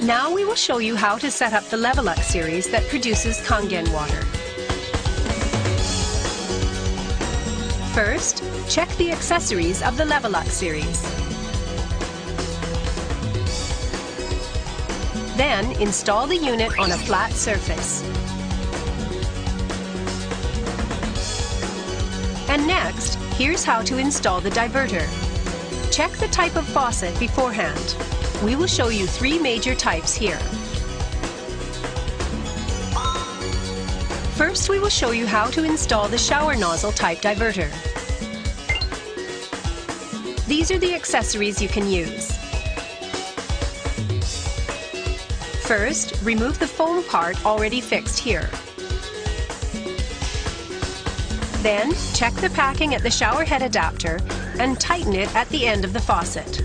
Now we will show you how to set up the LeveLuk series that produces Kangen water. First, check the accessories of the LeveLuk series. Then, install the unit on a flat surface. And next, here's how to install the diverter. Check the type of faucet beforehand. We will show you 3 major types here. First, we will show you how to install the shower nozzle type diverter. These are the accessories you can use. First, remove the foam part already fixed here. Then, check the packing at the shower head adapter and tighten it at the end of the faucet.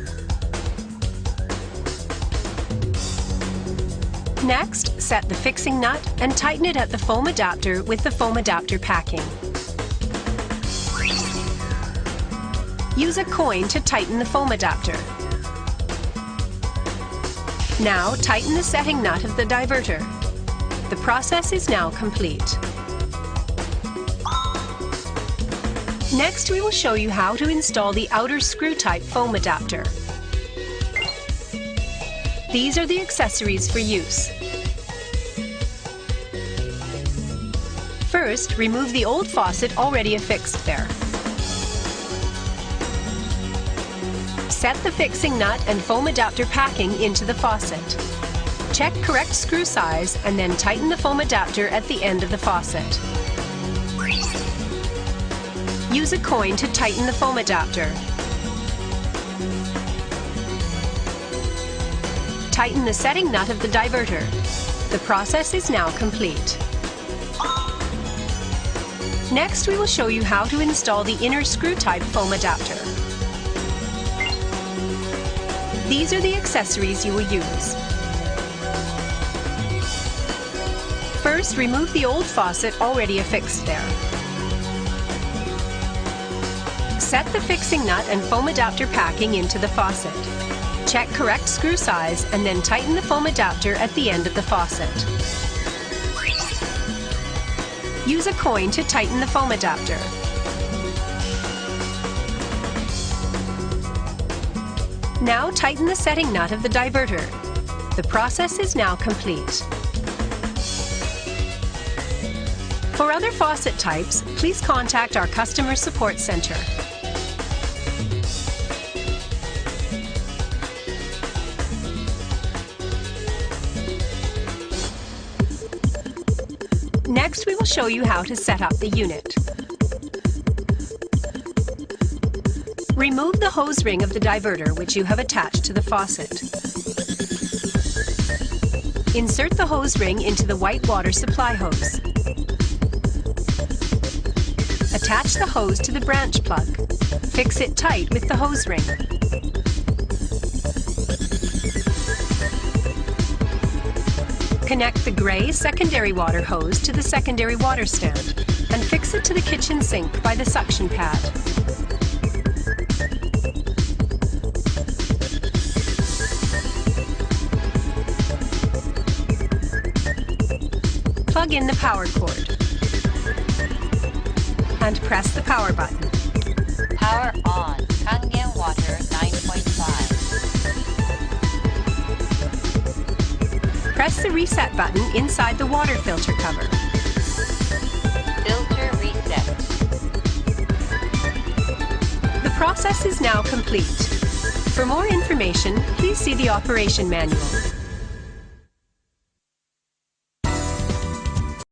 Next, set the fixing nut and tighten it at the foam adapter with the foam adapter packing. Use a coin to tighten the foam adapter. Now, tighten the setting nut of the diverter. The process is now complete. Next, we will show you how to install the outer screw-type foam adapter. These are the accessories for use. First, remove the old faucet already affixed there. Set the fixing nut and foam adapter packing into the faucet. Check correct screw size and then tighten the foam adapter at the end of the faucet. Use a coin to tighten the foam adapter. Tighten the setting nut of the diverter. The process is now complete. Next, we will show you how to install the inner screw-type foam adapter. These are the accessories you will use. First, remove the old faucet already affixed there. Set the fixing nut and foam adapter packing into the faucet. Check correct screw size and then tighten the foam adapter at the end of the faucet. Use a coin to tighten the foam adapter. Now tighten the setting nut of the diverter. The process is now complete. For other faucet types, please contact our customer support center. Next, we will show you how to set up the unit. Remove the hose ring of the diverter which you have attached to the faucet. Insert the hose ring into the white water supply hose. Attach the hose to the branch plug. Fix it tight with the hose ring. Connect the gray secondary water hose to the secondary water stand and fix it to the kitchen sink by the suction pad. Plug in the power cord and press the power button. Power on. Kangen Water 9.5. Press the reset button inside the water filter cover. Filter reset. The process is now complete. For more information, please see the operation manual.